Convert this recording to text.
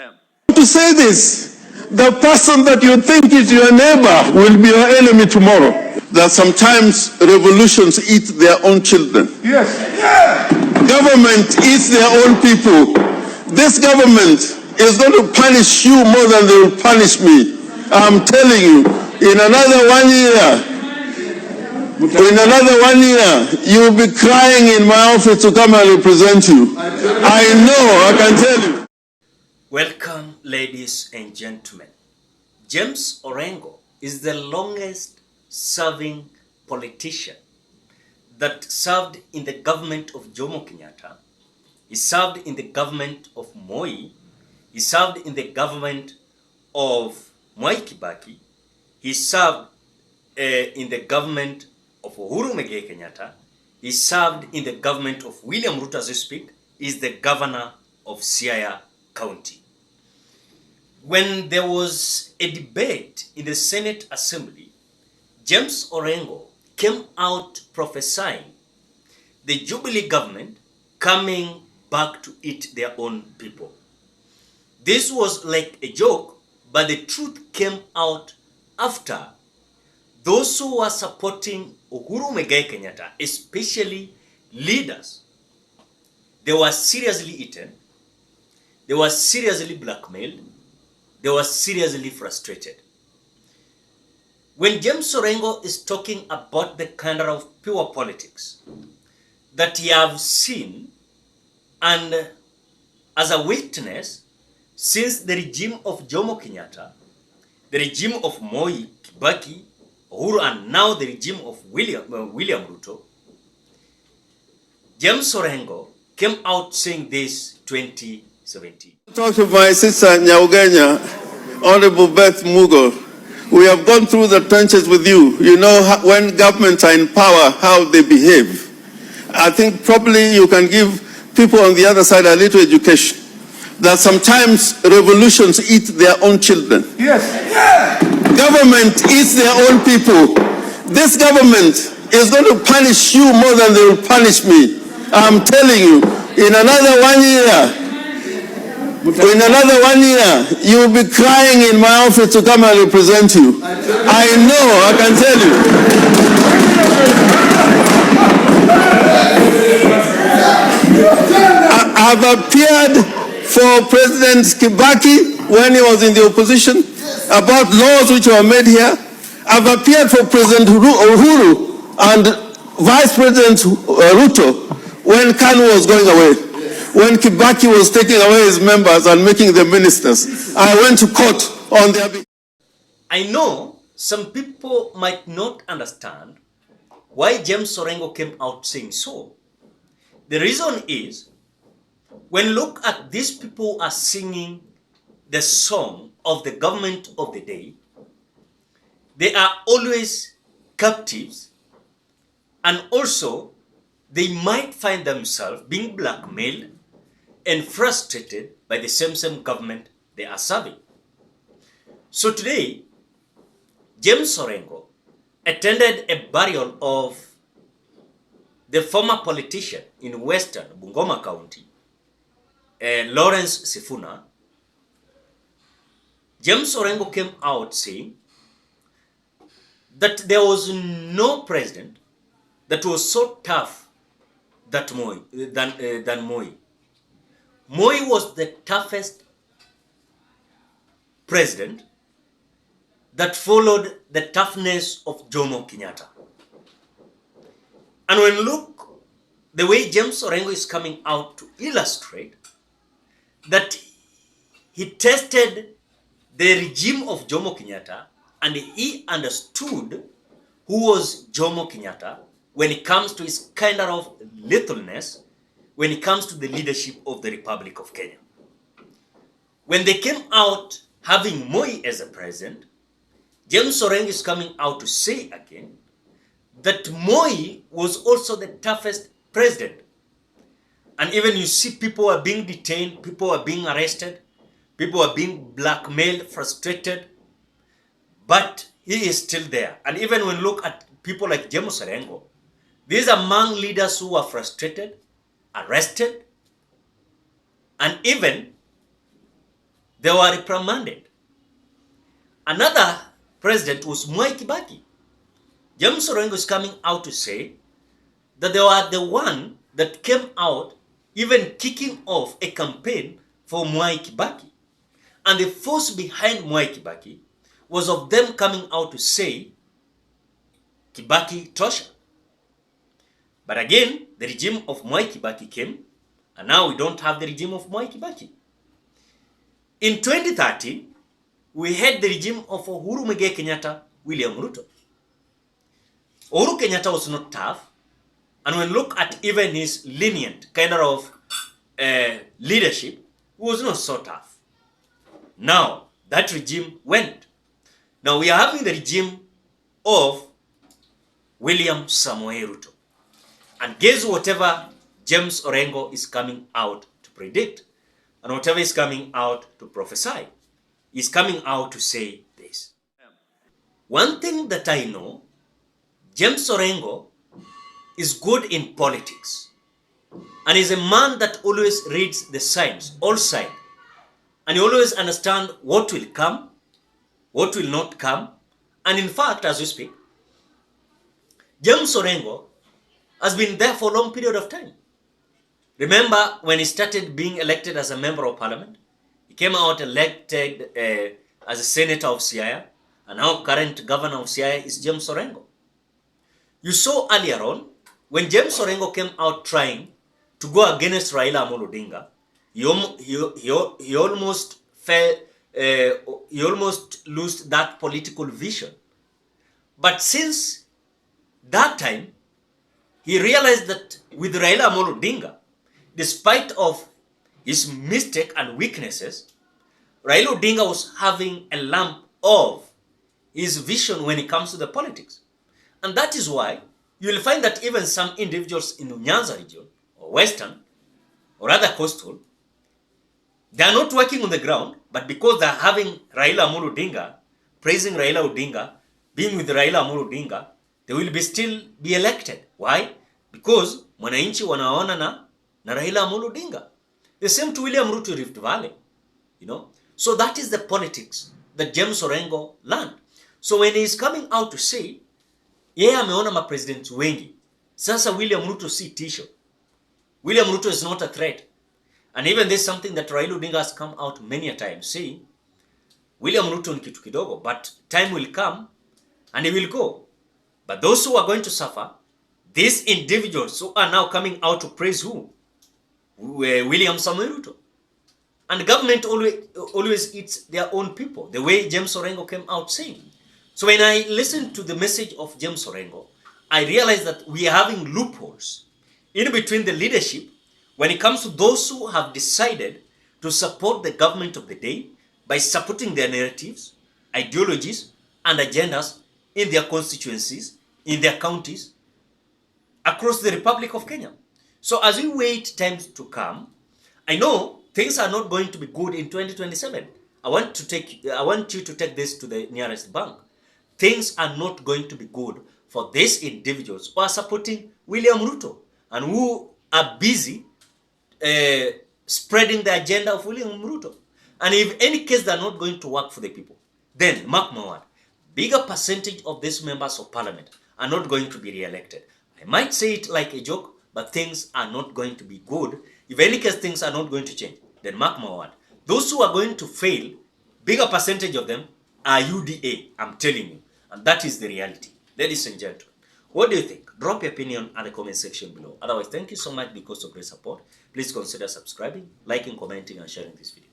term. To say this, the person that you think is your neighbor will be your enemy tomorrow. That sometimes revolutions eat their own children. Yes. Yeah. Government eats their own people. This government is going to punish you more than they will punish me. I'm telling you, in another 1 year, you will be crying in my office to come and represent you. I know, I can tell you. Welcome, ladies and gentlemen. James Orengo is the longest serving politician that served in the government of Jomo Kenyatta. He served in the government of Moi. He served in the government of Mwai Kibaki. He served in the government of Uhuru Muigai Kenyatta. He served in the government of William Ruto, as we speak. He is the governor of Siaya County. When there was a debate in the Senate Assembly, James Orengo came out prophesying the Jubilee government coming back to eat their own people. This was like a joke, but the truth came out after those who were supporting Uhuru Muigai Kenyatta, especially leaders, they were seriously eaten, they were seriously blackmailed, they were seriously frustrated. When James Orengo is talking about the kind of pure politics that he have seen and as a witness since the regime of Jomo Kenyatta, the regime of Moi, Kibaki, Uhuru, and now the regime of William Ruto, James Orengo came out saying this 2017. Talk to my sister Nyaugenya, Honorable Beth Mugo. We have gone through the trenches with you. You know how, when governments are in power, how they behave. I think probably you can give people on the other side a little education. That sometimes revolutions eat their own children. Yes. Yeah. Government eats their own people. This government is going to punish you more than they will punish me. I'm telling you, in another 1 year, you will be crying in my office to come and represent you. I know, I can tell you. I've appeared for President Kibaki when he was in the opposition about laws which were made here. I've appeared for President Uhuru and Vice President Ruto when Kanu was going away. When Kibaki was taking away his members and making them ministers, I went to court on their behalf. I know some people might not understand why James Orengo came out saying so. The reason is, when look at these people who are singing the song of the government of the day, they are always captives, and also they might find themselves being blackmailed and frustrated by the same government they are serving. So today, James Orengo attended a burial of the former politician in Western Bungoma County, Lawrence Sifuna. James Orengo came out saying that there was no president that was so tough than Moi. Moi was the toughest president that followed the toughness of Jomo Kenyatta. And when look the way James Orengo is coming out to illustrate that he tested the regime of Jomo Kenyatta and he understood who was Jomo Kenyatta when it comes to his kind of littleness, when it comes to the leadership of the Republic of Kenya. When they came out having Moi as a president, James Orengo is coming out to say again that Moi was also the toughest president. And even you see people are being detained, people are being arrested, people are being blackmailed, frustrated, but he is still there. And even when you look at people like James Orengo, these are among leaders who are frustrated, arrested, and even They were reprimanded. Another president was Mwai Kibaki. James Orengo is coming out to say that they were the one that came out even kicking off a campaign for Mwai Kibaki. And the force behind Mwai Kibaki was of them coming out to say Kibaki tosha. But again, the regime of Mwai Kibaki came, and now we don't have the regime of Mwai Kibaki. In 2013, we had the regime of Uhuru Muigai Kenyatta, William Ruto. Uhuru Kenyatta was not tough, and when look at even his lenient kind of leadership, he was not so tough. Now, that regime went. Now we are having the regime of William Samoei Ruto. And guess whatever James Orengo is coming out to predict, and whatever is coming out to prophesy, is coming out to say this. One thing that I know, James Orengo is good in politics. And is a man that always reads the signs, all sides. And he always understands what will come, what will not come. And in fact, as we speak, James Orengo has been there for a long period of time. Remember when he started being elected as a member of parliament? He came out elected as a senator of Siaya, and now current governor of Siaya is James Orengo. You saw earlier on, when James Orengo came out trying to go against Raila Amolo Odinga, he almost fell, he almost lost that political vision. But since that time, he realized that with Raila Amolo Odinga, despite of his mistake and weaknesses, Raila Odinga was having a lump of his vision when it comes to the politics. And that is why you will find that even some individuals in the Nyanza region, or Western, or rather Coastal, they are not working on the ground, but because they are having Raila Amolo Odinga, praising Raila Odinga, being with Raila Amolo Odinga, they will still be elected. Why? Because wananchi wanaona na Raila Amolo Odinga. The same to William Ruto Rift Valley. You know? So that is the politics that James Orengo learned. So when he is coming out to say, yeye ameona mapresidents wengi, sasa William Ruto si tisho. William Ruto is not a threat. And even this is something that Raila Odinga has come out many a time saying, William Ruto ni kitu kidogo, but time will come and he will go. But those who are going to suffer, these individuals who are now coming out to praise who? William Samoei Ruto. And the government always eats their own people, the way James Orengo came out saying. So when I listened to the message of James Orengo, I realized that we are having loopholes in between the leadership when it comes to those who have decided to support the government of the day by supporting their narratives, ideologies, and agendas in their constituencies, in their counties, across the Republic of Kenya. So as we wait times to come, I know things are not going to be good in 2027. I want you to take this to the nearest bank. Things are not going to be good for these individuals who are supporting William Ruto and who are busy spreading the agenda of William Ruto. And if any case they are not going to work for the people, then mark my word, bigger percentage of these members of parliament are not going to be re-elected. I might say it like a joke, but things are not going to be good. If any case things are not going to change, then mark my word, those who are going to fail, bigger percentage of them are UDA, I'm telling you. And that is the reality. Ladies and gentlemen, what do you think? Drop your opinion in the comment section below. Otherwise, thank you so much because of great support. Please consider subscribing, liking, commenting, and sharing this video.